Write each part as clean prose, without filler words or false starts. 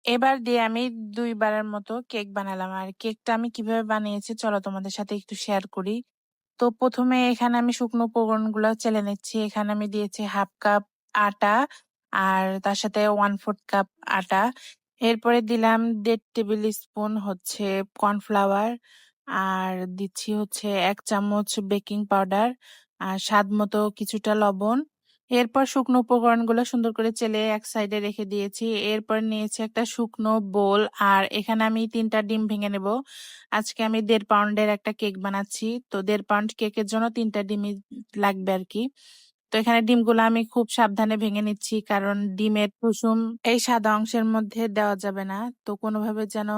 এবার দিয়ে আমি ২ বারের মতো কেক বানালাম। আর কেকটা আমি কিভাবে বানিয়েছি চলো তোমাদের সাথে একটু শেয়ার করি। তো ১ম এ এখানে আমি শুকনো উপকরণগুলো চেলে নিচ্ছি। এখানে আমি দিয়েছি 1/2 কাপ আটা আর তার সাথে 1/4 কাপ আটা। এরপরে দিলাম ১.৫ টেবিল স্পুন হচ্ছে কর্নফ্লাওয়ার আর দিচ্ছি হচ্ছে ১ চামচ বেকিং পাউডার আর স্বাদমতো কিছুটা লবণ। এরপর শুকনো উপকরণগুলো সুন্দর করে চেলে এক সাইডে রেখে দিয়েছি। এরপর নিয়েছি একটা শুকনো বোল আর এখানে আমি ৩ টা ডিম ভেঙে নেব। আজকে আমি ১.৫ পাউন্ডের একটা কেক বানাচ্ছি। তো ১.৫ পাউন্ড কেকের জন্য ৩ টা ডিমই লাগবে আরকি। তো এখানে ডিমগুলো আমি খুব সাবধানে ভেঙে নিচ্ছি কারণ ডিমের কুসুম এই সাদা অংশের মধ্যে দেওয়া যাবে না। তো কোনোভাবে যেন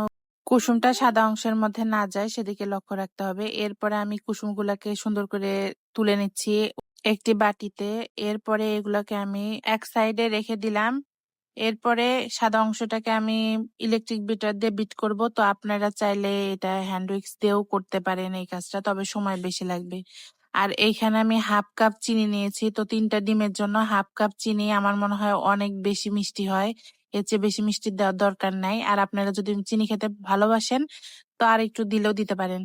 কুসুমটা সাদা অংশের মধ্যে না যায় সেদিকে লক্ষ্য রাখতে হবে। এরপরে আমি কুসুমগুলাকে সুন্দর করে তুলে নিচ্ছি একটি বাটিতে। এরপরে এগুলাকে আমি এক সাইডে রেখে দিলাম। এরপরে সাদা অংশটাকে আমি ইলেকট্রিক বিটার দিয়ে বিট করব। তো আপনারা চাইলে এটা হ্যান্ড উইক্স দিয়েও করতে পারেন এই কাজটা। তবে সময় বেশি লাগবে। আর এইখানে আমি 1/2 কাপ চিনি নিয়েছি। তো ৩ টা ডিমের জন্য 1/2 কাপ চিনি আমার মনে হয় অনেক বেশি মিষ্টি হয়। এর চেয়ে বেশি মিষ্টি দেওয়ার দরকার নাই। আর আপনারা যদি চিনি খেতে ভালোবাসেন তো আরেকটু দিলেও দিতে পারেন।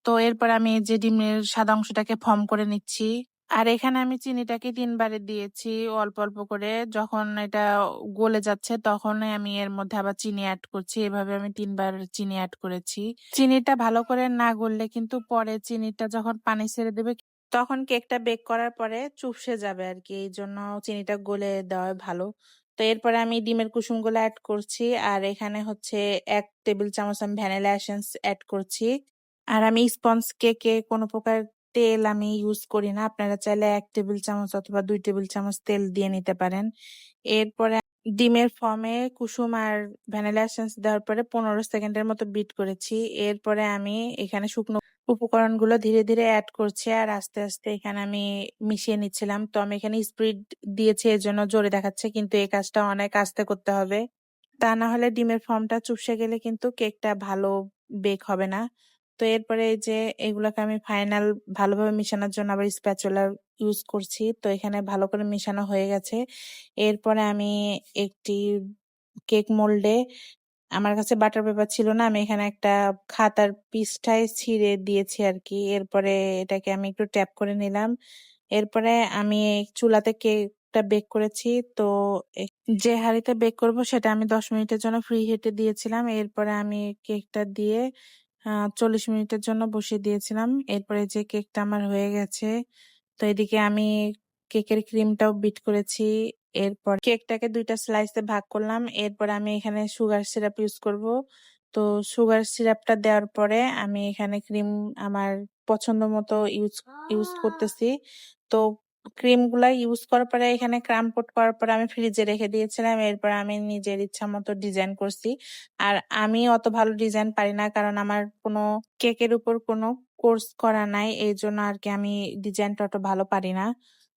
তো এরপর আমি এই যে ডিমের সাদা অংশটাকে ফর্ম করে নিচ্ছি। আর এখানে আমি চিনিটাকে ৩ বারে দিয়েছি অল্প, অল্প করে। যখন এটা গলে যাচ্ছে তখনই আমি এর মধ্যে আবার চিনি এড করছি। এভাবে আমি ৩ বার চিনি এড করেছি। চিনিটা ভালো করে না গললে কিন্তু পরে চিনিটা যখন পানি ছেড়ে দেবে তখন কেকটা বেক করার পরে চুপসে যাবে আরকি। এইজন্য চিনিটা গলে দেওয়া ভালো। তো এরপরে আমি ডিমের কুসুমগুলো এড করছি। আর এখানে হচ্ছে ১ টেবিল চামচ আমি ভ্যানিলা এসেন্স এড করছি। আর আমি স্পঞ্জ কেকে কোনো প্রকার তেল আমি ইউজ করি না। আপনারা চাইলে ১ টেবিল চামচ অথবা ২ টেবিল চামচ তেল দিয়ে নিতে পারেন। এরপরে ডিমের ফর্মে কুসুম আর ভ্যানিলা এসেন্স দেওয়ার পরে ১৫ সেকেন্ডের মতো বিট করেছি। এরপরে আমি এখানে শুকনো উপকরণগুলো ধীরে, ধীরে এড করছি আর আস্তে, আস্তে এখানে আমি মিশিয়ে নিচ্ছিলাম। তো আমি এখানে স্পিড দিয়েছি এজন্য জোরে দেখাচ্ছে কিন্তু এই কাজটা অনেক আস্তে করতে হবে। তা না হলে ডিমের ফর্মটা চুপসে গেলে কিন্তু কেকটা ভালো বেক হবে না। তো এরপরে এই যে এগুলাকে আমি ফাইনাল ভালোভাবে মিশানোর জন্য আবার স্প্যাচুলা ইউজ করছি। তো এখানে ভালো করে মিশানো হয়ে গেছে। এরপরে আমি একটি কেক মোল্ডে আমার কাছে বাটার পেপার ছিল না। আমি এখানে একটা খাতার পিসটায় ছিঁড়ে দিয়েছি আরকি। এরপরে এটাকে আমি একটু ট্যাপ করে নিলাম। এরপরে আমি চুলাতে কেকটা বেক করেছি। তো এ যে হাঁড়িতে বেক করব সেটা আমি ১০ মিনিটের জন্য ফ্রি হিটে দিয়েছিলাম। এরপরে আমি কেকটা দিয়ে ৪০ মিনিটের জন্য বসিয়ে দিয়েছিলাম। এরপরে যে কেকটা আমার হয়ে গেছে। তো এদিকে আমি কেকের ক্রিমটাও বিট করেছি। এরপর কেকটাকে ২ টা স্লাইসে ভাগ করলাম। এরপরে আমি এখানে সুগার সিরাপ ইউজ করব। তো সুগার সিরাপটা দেওয়ার পরে আমি এখানে ক্রিম আমার পছন্দ মতো ইউজ করতেছি। তো ক্রিমগুলা ইউজ করার পরে এখানে ক্রাম কোট করার পরে আমি ফ্রিজে রেখে দিয়েছিলাম। এরপর আমি নিজের ইচ্ছামতো ডিজাইন করছি। আর আমি অত ভালো ডিজাইন পারি না কারণ আমার কোনো কেকের উপর কোনো কোর্স করা নাই। এইজন্য আরকি আমি ডিজাইনটা অত ভালো পারি না।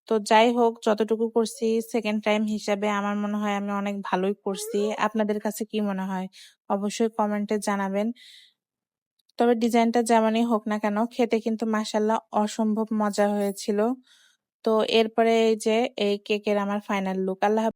তো যাই হোক যতটুকু করছি সেকেন্ড টাইম হিসাবে আমার মনে হয় আমি অনেক ভালোই করছি। আপনাদের কাছে কি মনে হয়? অবশ্যই কমেন্টে জানাবেন। তবে ডিজাইনটা যেমনই হোক না কেন খেতে কিন্তু মাশাআল্লাহ অসম্ভব মজা হয়েছিল। তো এরপরে এই যে এই কেকের আমার ফাইনাল লুক। আল্লাহ